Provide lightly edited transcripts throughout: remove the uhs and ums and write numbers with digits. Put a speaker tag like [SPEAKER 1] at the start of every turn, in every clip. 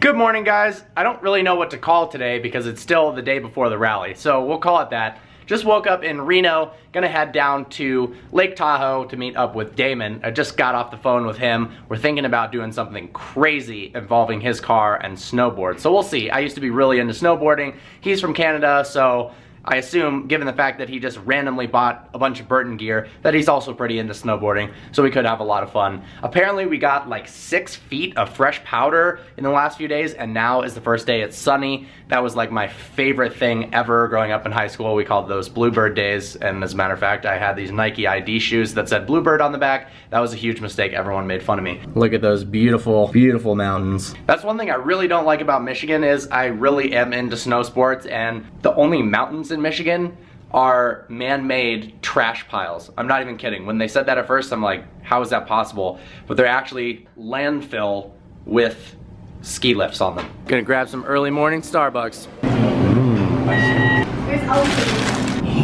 [SPEAKER 1] Good morning, guys. I don't really know what to call today because it's still the day before the rally, so we'll call it that. Just woke up in Reno, gonna head down to Lake Tahoe to meet up with Damon. I just got off the phone with him. We're thinking about doing something crazy involving his car and snowboard, so we'll see. I used to be really into snowboarding. He's from Canada, so I assume, given the fact that he just randomly bought a bunch of Burton gear, that he's also pretty into snowboarding, so we could have a lot of fun. Apparently we got like 6 feet of fresh powder in the last few days, and now is the first day it's sunny. That was like my favorite thing ever growing up in high school. We called those Bluebird days, and as a matter of fact, I had these Nike ID shoes that said Bluebird on the back. That was a huge mistake. Everyone made fun of me. Look at those beautiful, beautiful mountains. That's one thing I really don't like about Michigan is I really am into snow sports, and the only mountains in Michigan are man-made trash piles. I'm not even kidding. When they said that at first, I'm like, how is that possible? But they're actually landfill with ski lifts on them. Gonna grab some early morning Starbucks.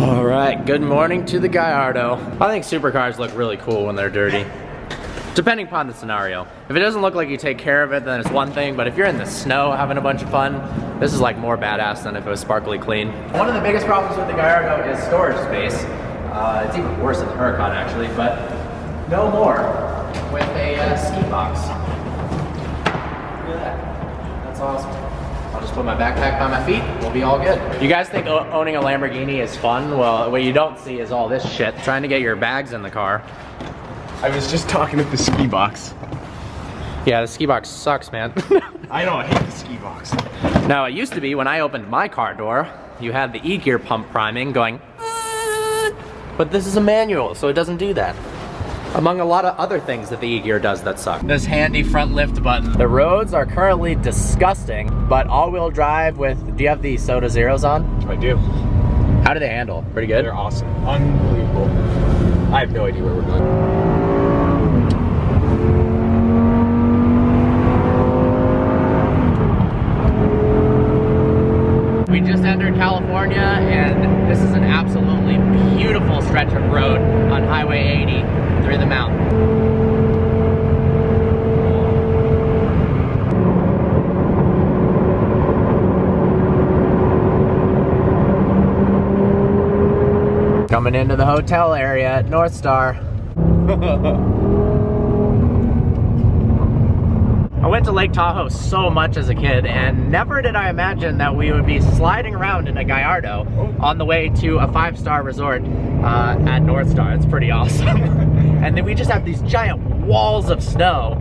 [SPEAKER 1] All right, good morning to the Gallardo. I think supercars look really cool when they're dirty. Depending upon the scenario. If it doesn't look like you take care of it, then it's one thing, but if you're in the snow having a bunch of fun, this is like more badass than if it was sparkly clean. One of the biggest problems with the Gallardo is storage space. It's even worse than the Huracan actually, but no more with a ski box. Look at that, that's awesome. I'll just put my backpack by my feet, we'll be all good. You guys think owning a Lamborghini is fun? Well, what you don't see is all this shit. Trying to get your bags in the car.
[SPEAKER 2] I was just talking with the ski box.
[SPEAKER 1] Yeah, the ski box sucks, man.
[SPEAKER 2] I know, I hate the ski box.
[SPEAKER 1] Now, it used to be when I opened my car door, you had the e-gear pump priming going, but this is a manual, so it doesn't do that. Among a lot of other things that the e-gear does that suck. This handy front lift button. The roads are currently disgusting, but all-wheel drive with, do you have the Soda Zeros on?
[SPEAKER 2] I do.
[SPEAKER 1] How do they handle? Pretty good?
[SPEAKER 2] They're awesome. Unbelievable. I have no idea where we're going.
[SPEAKER 1] We just entered California, and this is an absolutely beautiful stretch of road on Highway 80 through the mountain. Coming into the hotel area at North Star. I went to Lake Tahoe so much as a kid, and never did I imagine that we would be sliding around in a Gallardo on the way to a 5-star resort at North Star. It's pretty awesome. And then we just have these giant walls of snow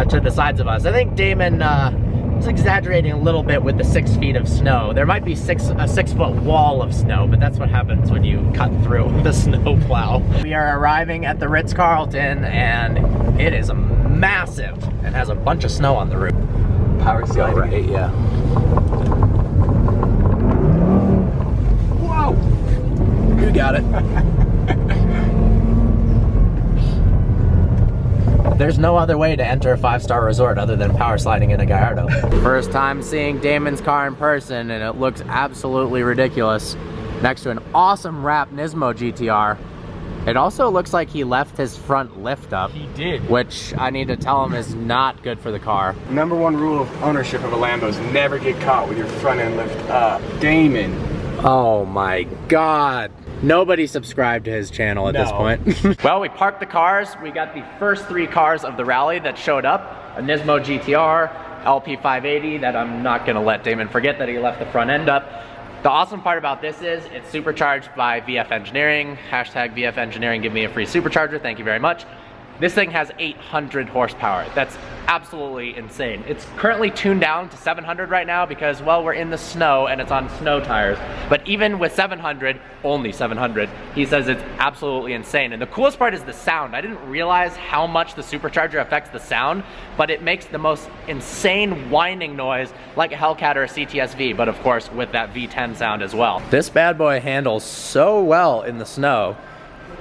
[SPEAKER 1] to the sides of us. I think Damon was exaggerating a little bit with the 6 feet of snow. There might be a 6-foot wall of snow, but that's what happens when you cut through the snow plow. We are arriving at the Ritz Carlton, and it is massive. It has a bunch of snow on the roof.
[SPEAKER 2] Power sliding.
[SPEAKER 1] Right, yeah.
[SPEAKER 2] Whoa!
[SPEAKER 1] You got it. There's no other way to enter a 5-star resort other than power sliding in a Gallardo. First time seeing Damon's car in person, and it looks absolutely ridiculous. Next to an awesome wrap Nismo GTR. It also looks like he left his front lift up.
[SPEAKER 2] He did.
[SPEAKER 1] Which I need to tell him is not good for the car.
[SPEAKER 2] Number one rule of ownership of a Lambo is never get caught with your front end lift up. Damon.
[SPEAKER 1] Oh my God. Nobody subscribed to his channel at this point. Well, we parked the cars. We got the first 3 cars of the rally that showed up. A Nismo GTR, LP580 that I'm not gonna let Damon forget that he left the front end up. The awesome part about this is it's supercharged by VF Engineering. Hashtag VF Engineering, give me a free supercharger, thank you very much. This thing has 800 horsepower. That's absolutely insane. It's currently tuned down to 700 right now because, well, we're in the snow and it's on snow tires. But even with 700, only 700, he says it's absolutely insane. And the coolest part is the sound. I didn't realize how much the supercharger affects the sound, but it makes the most insane whining noise like a Hellcat or a CTS-V, but of course with that V10 sound as well. This bad boy handles so well in the snow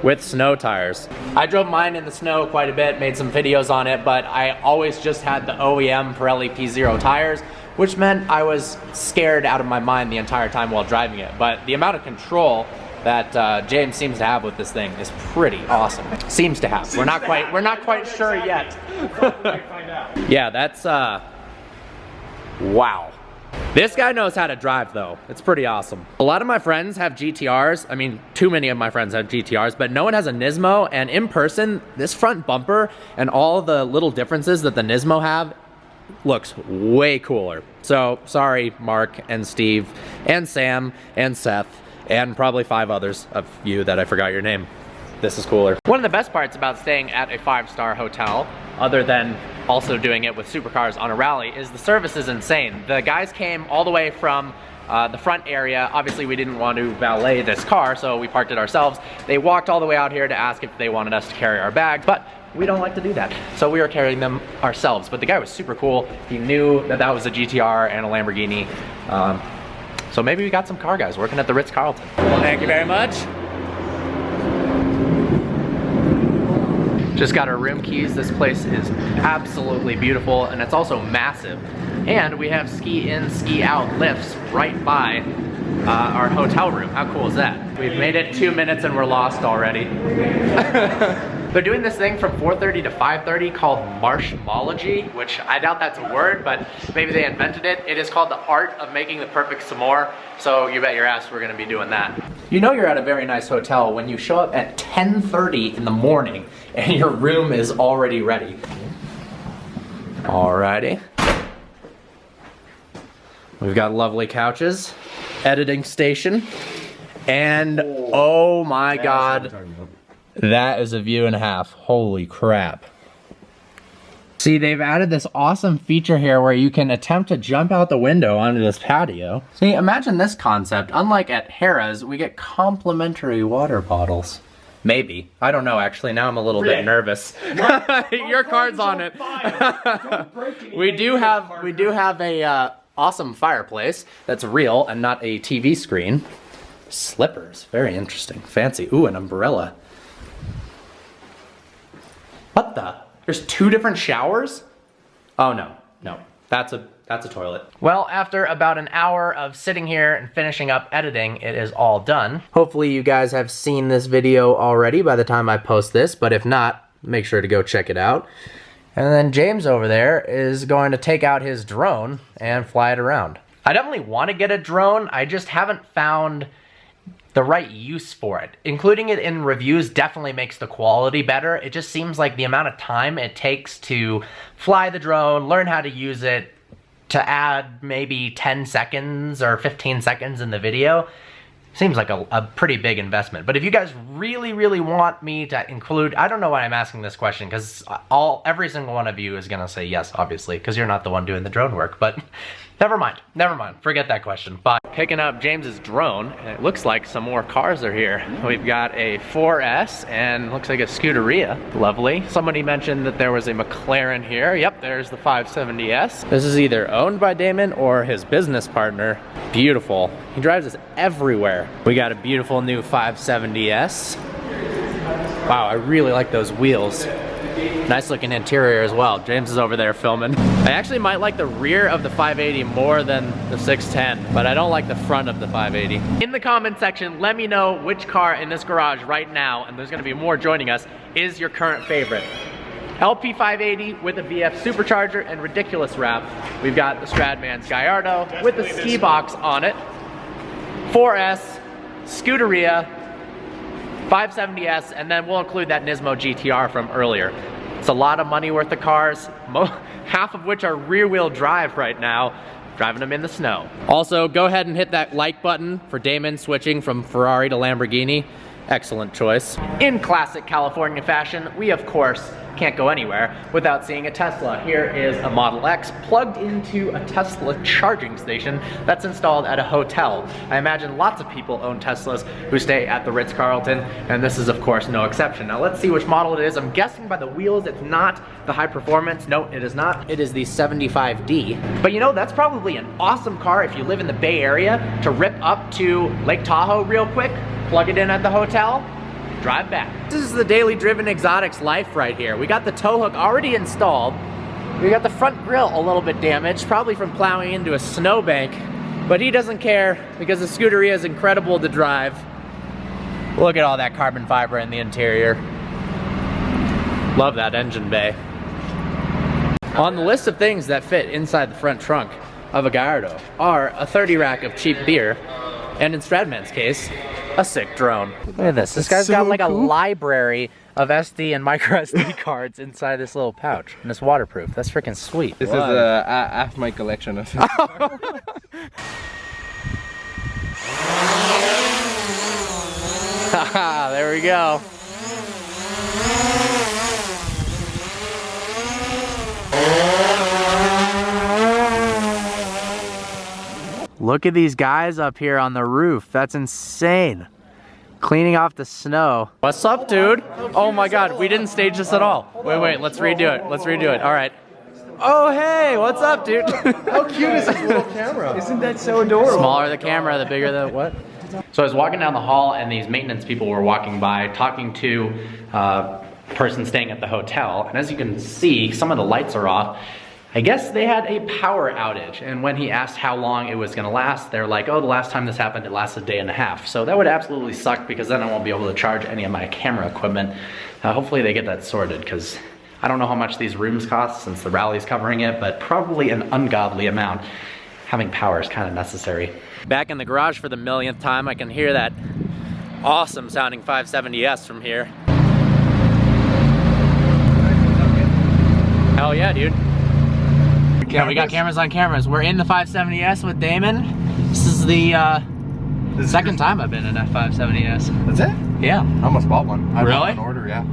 [SPEAKER 1] with snow tires. I drove mine in the snow quite a bit, made some videos on it, but I always just had the OEM Pirelli P0 tires, which meant I was scared out of my mind the entire time while driving it. But the amount of control that James seems to have with this thing is pretty awesome. Seems to have. We're not quite sure yet. Yeah, that's Wow. This guy knows how to drive though. It's pretty awesome. A lot of my friends have GTRs. I mean, too many of my friends have GTRs, but no one has a Nismo, and in person, this front bumper and all the little differences that the Nismo have looks way cooler. So, sorry, Mark and Steve and Sam and Seth and probably 5 others of you that I forgot your name. This is cooler. One of the best parts about staying at a 5-star hotel, other than also doing it with supercars on a rally, is the service is insane. The guys came all the way from the front area. Obviously we didn't want to valet this car, so we parked it ourselves. They walked all the way out here to ask if they wanted us to carry our bags, but we don't like to do that, so we were carrying them ourselves. But the guy was super cool. He knew that that was a GTR and a Lamborghini. So maybe we got some car guys working at the Ritz Carlton. Well, thank you very much. Just got our room keys. This place is absolutely beautiful, and it's also massive. And we have ski in, ski out lifts right by our hotel room. How cool is that? We've made it 2 minutes and we're lost already. They're doing this thing from 4:30 to 5:30 called marshmology, which I doubt that's a word, but maybe they invented it. It is called the art of making the perfect s'more. So you bet your ass we're gonna be doing that. You know you're at a very nice hotel when you show up at 10:30 in the morning and your room is already ready. Alrighty. We've got lovely couches, editing station, and oh my God. That is a view and a half. Holy crap. See, they've added this awesome feature here where you can attempt to jump out the window onto this patio. See, imagine this concept. Unlike at Harrah's, we get complimentary water bottles. Maybe. I don't know, actually. Now I'm a little bit nervous. Your card's on it. We do have a awesome fireplace that's real and not a TV screen. Slippers. Very interesting. Fancy. Ooh, an umbrella. What the? There's 2 different showers? Oh no, no, that's a toilet. Well, after about an hour of sitting here and finishing up editing, it is all done. Hopefully you guys have seen this video already by the time I post this, but if not, make sure to go check it out. And then James over there is going to take out his drone and fly it around. I definitely want to get a drone, I just haven't found the right use for it. Including it in reviews definitely makes the quality better. It just seems like the amount of time it takes to fly the drone, learn how to use it, to add maybe 10 seconds or 15 seconds in the video, seems like a pretty big investment. But if you guys really, really want me to include, I don't know why I'm asking this question, because every single one of you is gonna say yes, obviously, because you're not the one doing the drone work, but never mind, forget that question. But picking up James's drone, and it looks like some more cars are here. We've got a 4S and looks like a Scuderia, lovely. Somebody mentioned that there was a McLaren here. Yep, there's the 570S. This is either owned by Damon or his business partner. Beautiful, he drives this everywhere. We got a beautiful new 570S. Wow, I really like those wheels. Nice looking interior as well. James is over there filming. I actually might like the rear of the 580 more than the 610, but I don't like the front of the 580. In the comment section, let me know which car in this garage right now, and there's gonna be more joining us, is your current favorite. LP 580 with a VF supercharger and ridiculous wrap. We've got the Stradman's Gallardo with the ski box on it. 4S, Scuderia, 570S, and then we'll include that Nismo GTR from earlier. It's a lot of money worth of cars, half of which are rear-wheel drive right now, driving them in the snow. Also, go ahead and hit that like button for Damon switching from Ferrari to Lamborghini. Excellent choice. In classic California fashion, we of course can't go anywhere without seeing a Tesla. Here is a Model X plugged into a Tesla charging station that's installed at a hotel. I imagine lots of people own Teslas who stay at the Ritz Carlton, and this is of course no exception. Now let's see which model it is. I'm guessing by the wheels it's not the high performance. No, it is not. It is the 75D. But you know, that's probably an awesome car if you live in the Bay Area to rip up to Lake Tahoe real quick, plug it in at the hotel, drive back. This is the Daily Driven Exotics life right here. We got the tow hook already installed. We got the front grille a little bit damaged, probably from plowing into a snowbank, but he doesn't care because the Scuderia is incredible to drive. Look at all that carbon fiber in the interior. Love that engine bay. On the list of things that fit inside the front trunk, of a Gallardo are a 30 rack of cheap beer, and in Stradman's case, a sick drone. Look at this. This guy's got like a library of SD and micro SD cards inside this little pouch, and it's waterproof. That's freaking sweet.
[SPEAKER 3] This is half my collection of
[SPEAKER 1] Haha, there we go. Look at these guys up here on the roof. That's insane. Cleaning off the snow. What's up, dude? Oh my God, we didn't stage this at all. Wait, let's redo it. Let's redo it. All right. Oh, hey, what's up, dude?
[SPEAKER 4] How cute is this little camera?
[SPEAKER 3] Isn't that so adorable?
[SPEAKER 1] Smaller the camera, the bigger the what? So I was walking down the hall and these maintenance people were walking by talking to a person staying at the hotel. And as you can see, some of the lights are off. I guess they had a power outage, and when he asked how long it was gonna last, they're like, oh, the last time this happened, it lasted a day and a half. So that would absolutely suck because then I won't be able to charge any of my camera equipment. Hopefully they get that sorted because I don't know how much these rooms cost since the rally's covering it, but probably an ungodly amount. Having power is kind of necessary. Back in the garage for the millionth time, I can hear that awesome sounding 570S from here. Hell yeah, dude. Yeah, we got cameras on cameras. We're in the 570S with Damon. This is the second time I've been in that 570S.
[SPEAKER 4] That's it?
[SPEAKER 1] Yeah.
[SPEAKER 4] I almost bought one. I
[SPEAKER 1] Really?
[SPEAKER 4] bought an order, yeah.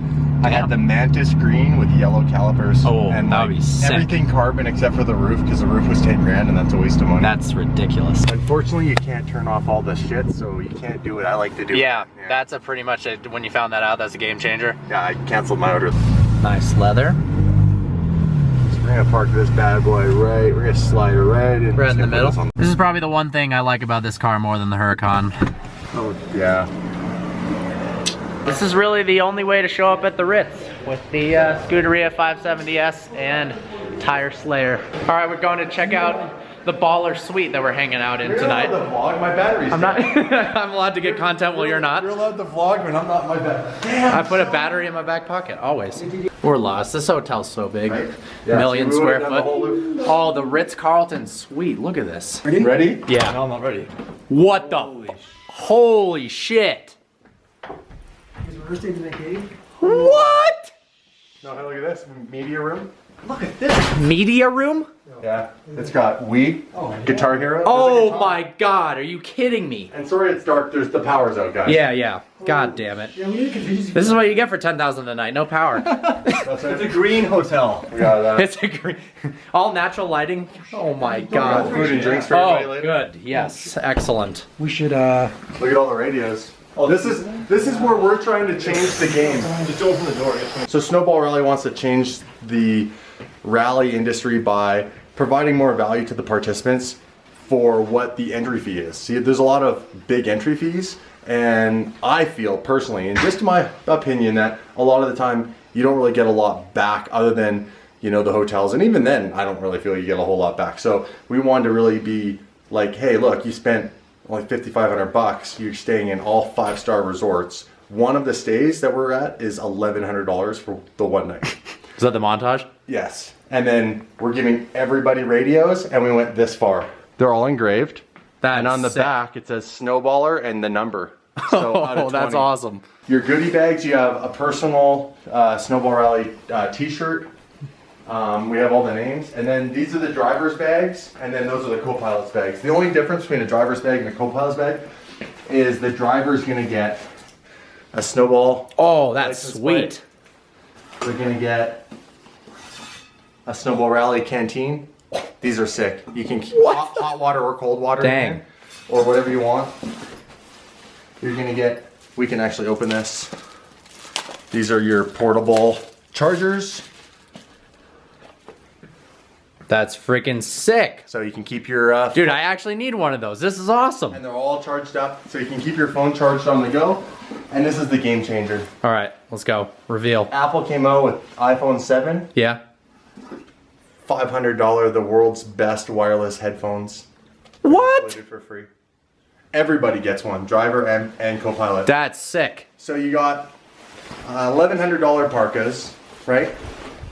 [SPEAKER 4] I had the mantis green with yellow calipers.
[SPEAKER 1] Oh,
[SPEAKER 4] and
[SPEAKER 1] that would be sick.
[SPEAKER 4] everything carbon except for the roof because the roof was 10 grand and that's a waste of money.
[SPEAKER 1] That's ridiculous.
[SPEAKER 4] Unfortunately, you can't turn off all the shit, so you can't do what I like to do.
[SPEAKER 1] Yeah, that's a pretty much it. When you found that out, that's a game changer.
[SPEAKER 4] Yeah, I canceled my order.
[SPEAKER 1] Nice leather.
[SPEAKER 4] We're gonna park this bad boy right. We're gonna slide it right in.
[SPEAKER 1] Right in the middle. This is probably the one thing I like about this car more than the Huracan.
[SPEAKER 4] Oh, yeah.
[SPEAKER 1] This is really the only way to show up at the Ritz with the Scuderia 570S and Tire Slayer. All right, we're going to check out the baller suite that we're hanging out in tonight.
[SPEAKER 4] You're allowed to vlog, my battery's
[SPEAKER 1] I'm not.
[SPEAKER 4] dead.
[SPEAKER 1] I'm allowed to get content while you're not.
[SPEAKER 4] You're allowed to vlog, but I'm not my battery. Damn.
[SPEAKER 1] I put a battery in my back pocket, always. We're lost. This hotel's so big.
[SPEAKER 4] Right? Yeah,
[SPEAKER 1] Million
[SPEAKER 4] so we
[SPEAKER 1] square
[SPEAKER 4] would've done the whole
[SPEAKER 1] foot.
[SPEAKER 4] loop.
[SPEAKER 1] Oh, the Ritz Carlton suite. Look at this.
[SPEAKER 4] Ready?
[SPEAKER 1] Yeah.
[SPEAKER 4] No, I'm not ready.
[SPEAKER 1] What the? Holy shit. What?
[SPEAKER 4] No, hey, look at this. Media room.
[SPEAKER 1] Media room?
[SPEAKER 4] Yeah. It's got Wii, Guitar Hero.
[SPEAKER 1] Oh my God, are you kidding me?
[SPEAKER 4] And sorry it's dark, there's the power's out, guys.
[SPEAKER 1] Yeah. God damn it. This is what you get for 10,000 a night, no power.
[SPEAKER 4] That's It's a green hotel. We got
[SPEAKER 1] It's a green, all natural lighting. Oh my God.
[SPEAKER 4] food and drinks for everybody
[SPEAKER 1] Oh,
[SPEAKER 4] later.
[SPEAKER 1] good. Yes, excellent.
[SPEAKER 3] We should
[SPEAKER 4] Look at all the radios. Oh, this is where we're trying to change the game. Just open the door. So Snowball Rally wants to change the rally industry by providing more value to the participants for what the entry fee is. See, there's a lot of big entry fees, and I feel personally, and just my opinion, that a lot of the time you don't really get a lot back other than, you know, the hotels, and even then I don't really feel you get a whole lot back. So we wanted to really be like, hey, look, you spent only $5,500, you're staying in all 5-star resorts. One of the stays that we're at is $1,100 for the one night.
[SPEAKER 1] Is that the montage?
[SPEAKER 4] Yes. And then we're giving everybody radios, and we went this far. They're all engraved. And on the back, it says Snowballer and the number. So out of 20.
[SPEAKER 1] That's awesome.
[SPEAKER 4] Your goodie bags, you have a personal Snowball Rally t-shirt. We have all the names. And then these are the driver's bags, and then those are the co-pilot's bags. The only difference between a driver's bag and a co-pilot's bag is the driver's gonna get a Snowball.
[SPEAKER 1] Oh, that's
[SPEAKER 4] license
[SPEAKER 1] sweet.
[SPEAKER 4] plate. They're gonna get a Snowball Rally canteen. These are sick. You can keep hot water or cold water in
[SPEAKER 1] Dang.
[SPEAKER 4] there, or whatever you want. You're gonna get, we can actually open this. These are your portable chargers.
[SPEAKER 1] That's freaking sick.
[SPEAKER 4] So you can keep your
[SPEAKER 1] Dude, I actually need one of those. This is awesome.
[SPEAKER 4] and they're all charged up, so you can keep your phone charged on the go. And this is the game changer.
[SPEAKER 1] All right, let's go. Reveal.
[SPEAKER 4] Apple came out with iPhone 7,
[SPEAKER 1] Yeah.
[SPEAKER 4] $500, the world's best wireless headphones.
[SPEAKER 1] What?
[SPEAKER 4] Included for free. Everybody gets one, driver and co-pilot.
[SPEAKER 1] That's sick.
[SPEAKER 4] So you got $1,100 parkas, right?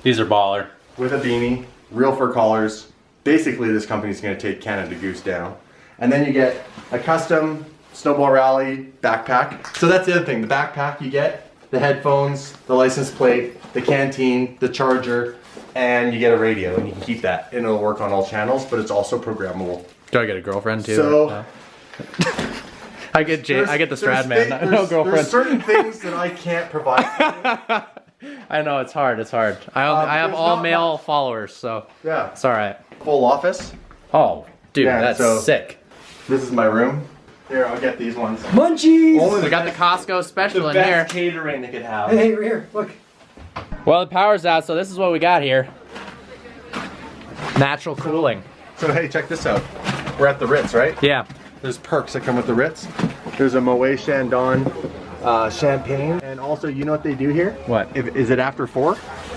[SPEAKER 1] These are baller.
[SPEAKER 4] With a beanie, real fur collars, basically this company's going to take Canada Goose down. And then you get a custom Snowball Rally backpack. So that's the other thing, the backpack you get, the headphones, the license plate, the canteen, the charger, and you get a radio, and you can keep that, and it'll work on all channels, but it's also programmable.
[SPEAKER 1] Do I get a girlfriend too?
[SPEAKER 4] So
[SPEAKER 1] I get the Stradman. No girlfriend.
[SPEAKER 4] There's certain things that I can't provide.
[SPEAKER 1] I know it's hard. It's hard. I have all male followers, so
[SPEAKER 4] Yeah.
[SPEAKER 1] it's all right.
[SPEAKER 4] Full office.
[SPEAKER 1] Oh, dude,
[SPEAKER 4] Yeah,
[SPEAKER 1] that's
[SPEAKER 4] so-
[SPEAKER 1] sick.
[SPEAKER 4] This is my room. Here, I'll get these ones.
[SPEAKER 3] Munchies!
[SPEAKER 1] We got the Costco special in
[SPEAKER 4] best
[SPEAKER 1] here.
[SPEAKER 4] catering they could have.
[SPEAKER 3] Hey, right here, look.
[SPEAKER 1] Well, the power's out, so this is what we got here. Natural cooling.
[SPEAKER 4] So hey, check this out. We're at the Ritz, right?
[SPEAKER 1] Yeah.
[SPEAKER 4] There's perks that come with the Ritz. There's a Moet Chandon champagne, and also, you know what they do here?
[SPEAKER 1] What?
[SPEAKER 4] Is it after 4?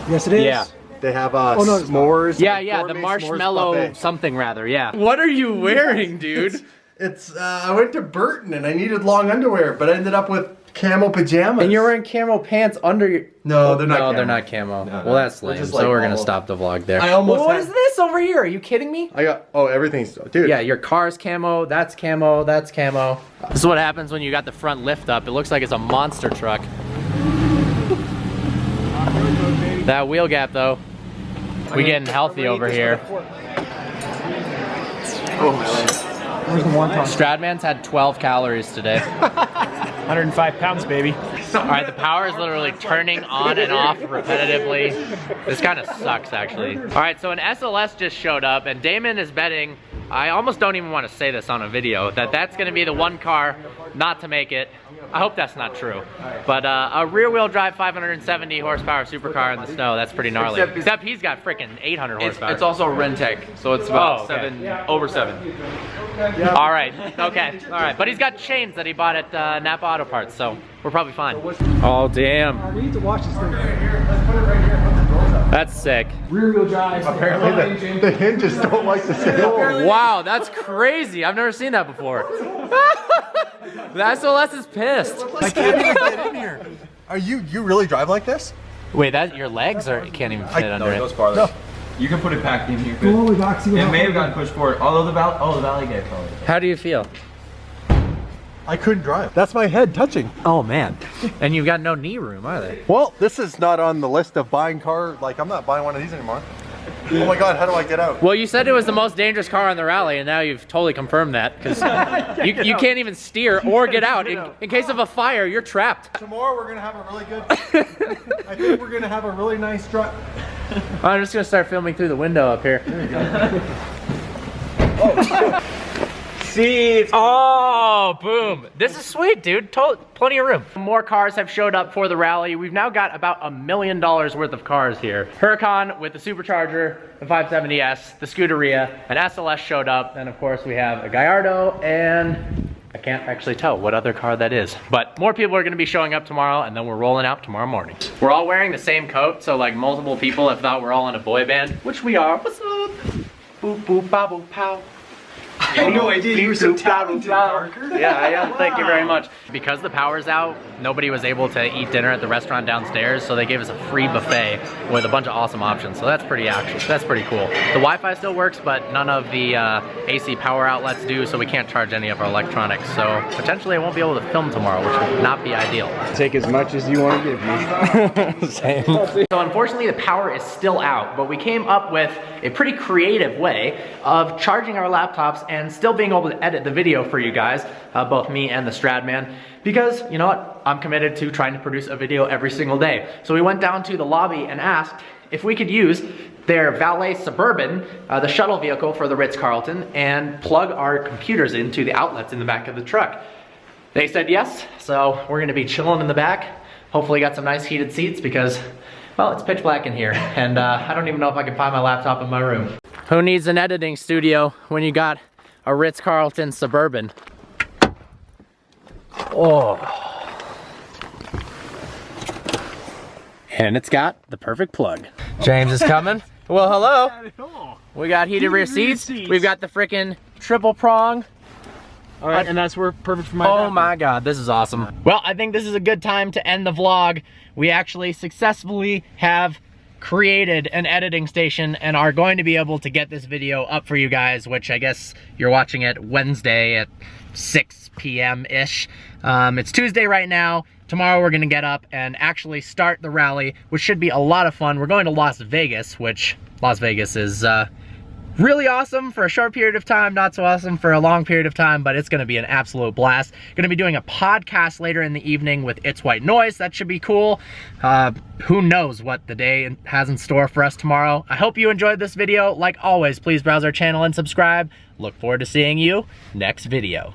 [SPEAKER 3] Yes, it is.
[SPEAKER 1] Yeah.
[SPEAKER 4] They have
[SPEAKER 3] no, it's not.
[SPEAKER 4] s'mores.
[SPEAKER 1] Yeah,
[SPEAKER 4] like
[SPEAKER 1] yeah, the
[SPEAKER 4] gourmet s'mores
[SPEAKER 1] marshmallow
[SPEAKER 4] buffet.
[SPEAKER 1] something rather, yeah. What are you wearing, dude?
[SPEAKER 4] It's I went to Burton and I needed long underwear, but I ended up with camo pajamas.
[SPEAKER 1] And you're wearing camo pants under your...
[SPEAKER 4] No, they're not
[SPEAKER 1] No,
[SPEAKER 4] camo.
[SPEAKER 1] they're not camo.
[SPEAKER 4] No, no.
[SPEAKER 1] Well, that's
[SPEAKER 4] We're
[SPEAKER 1] lame,
[SPEAKER 4] just
[SPEAKER 1] so
[SPEAKER 4] like
[SPEAKER 1] we're gonna
[SPEAKER 4] all-
[SPEAKER 1] stop the vlog there.
[SPEAKER 4] I almost
[SPEAKER 1] What
[SPEAKER 4] had-
[SPEAKER 1] is this over here? Are you kidding me?
[SPEAKER 4] I got, everything's, dude.
[SPEAKER 1] Yeah, your car's camo, that's camo, that's camo. This is what happens when you got the front lift up. It looks like it's a monster truck. That wheel gap though. We getting healthy over here. Stradman's had 12 calories today.
[SPEAKER 5] 105 pounds, baby.
[SPEAKER 1] All right, the power is literally turning on and off repetitively. This kind of sucks, actually. All right, so an SLS just showed up, and Damon is betting, I almost don't even want to say this on a video, that that's going to be the one car not to make it. I hope that's not true. But a rear-wheel drive 570 horsepower supercar in the snow, that's pretty gnarly. Except he's got freaking 800 horsepower.
[SPEAKER 5] It's also Rentec, so it's about
[SPEAKER 1] okay.
[SPEAKER 5] over 7.
[SPEAKER 1] All right, okay, all right. But he's got chains that he bought at Napa Auto Parts, so we're probably fine. Oh, damn.
[SPEAKER 3] We need to watch this thing.
[SPEAKER 1] That's sick.
[SPEAKER 3] Rear-wheel drive.
[SPEAKER 4] Apparently the hinges don't like the sail.
[SPEAKER 1] Wow, that's crazy. I've never seen that before. The SLS is pissed.
[SPEAKER 4] I can't even get in here. Are you really drive like this?
[SPEAKER 1] Wait, that your legs or you can't even fit under
[SPEAKER 5] It
[SPEAKER 1] it?
[SPEAKER 5] goes farther. No. You can put it back in here.
[SPEAKER 3] Go all the way back, see what
[SPEAKER 5] It may have
[SPEAKER 3] happens.
[SPEAKER 5] gotten pushed forward, although the valley gate probably.
[SPEAKER 1] How do you feel?
[SPEAKER 4] I couldn't drive. That's my head touching.
[SPEAKER 1] Oh man. And you've got no knee room either.
[SPEAKER 4] Well, this is not on the list of buying car. Like, I'm not buying one of these anymore. Oh my God, how do I get out?
[SPEAKER 1] Well, you said it was the most dangerous car on the rally, and now you've totally confirmed that because you can't even steer or get out. In case of a fire, you're trapped.
[SPEAKER 4] Tomorrow we're gonna have a really good. I think we're gonna have a really nice drive.
[SPEAKER 1] I'm just gonna start filming through the window up here. There you go.
[SPEAKER 5] Seats!
[SPEAKER 1] Oh, boom. This is sweet, dude. Plenty of room. More cars have showed up for the rally. We've now got about $1 million worth of cars here. Huracan with the supercharger, the 570S, the Scuderia, an SLS showed up, and of course we have a Gallardo, and I can't actually tell what other car that is. But more people are gonna be showing up tomorrow, and then we're rolling out tomorrow morning. We're all wearing the same coat, so like multiple people have thought we're all in a boy band, which we are. What's up? Boop, boop, ba, boop, pow.
[SPEAKER 5] I had no idea you were so talented, Parker.
[SPEAKER 1] Yeah, I am. Thank you very much. Because the power's out, nobody was able to eat dinner at the restaurant downstairs, so they gave us a free buffet with a bunch of awesome options. So that's pretty cool. The Wi-Fi still works, but none of the AC power outlets do, so we can't charge any of our electronics. So potentially I won't be able to film tomorrow, which would not be ideal.
[SPEAKER 2] Take as much as you want to give me.
[SPEAKER 1] Same. So unfortunately the power is still out, but we came up with a pretty creative way of charging our laptops and still being able to edit the video for you guys, both me and the Stradman, because you know what? I'm committed to trying to produce a video every single day. So we went down to the lobby and asked if we could use their valet Suburban, the shuttle vehicle for the Ritz Carlton, and plug our computers into the outlets in the back of the truck. They said yes, so we're gonna be chilling in the back. Hopefully got some nice heated seats because, well, it's pitch black in here, and I don't even know if I can find my laptop in my room. Who needs an editing studio when you got a Ritz Carlton Suburban? Oh. And it's got the perfect plug. James is coming. Well, hello. We got heated rear seats. We've got the frickin' triple prong.
[SPEAKER 5] All right, and that's perfect for my
[SPEAKER 1] Oh my God, this is awesome. Well, I think this is a good time to end the vlog. We actually successfully have created an editing station and are going to be able to get this video up for you guys, which I guess you're watching it Wednesday at 6 p.m.-ish. It's Tuesday right now. Tomorrow we're gonna get up and actually start the rally, which should be a lot of fun. We're going to Las Vegas, which Las Vegas is really awesome for a short period of time, not so awesome for a long period of time, but it's gonna be an absolute blast. Gonna be doing a podcast later in the evening with It's White Noise. That should be cool. Who knows what the day has in store for us tomorrow. I hope you enjoyed this video. Like always, please browse our channel and subscribe. Look forward to seeing you next video.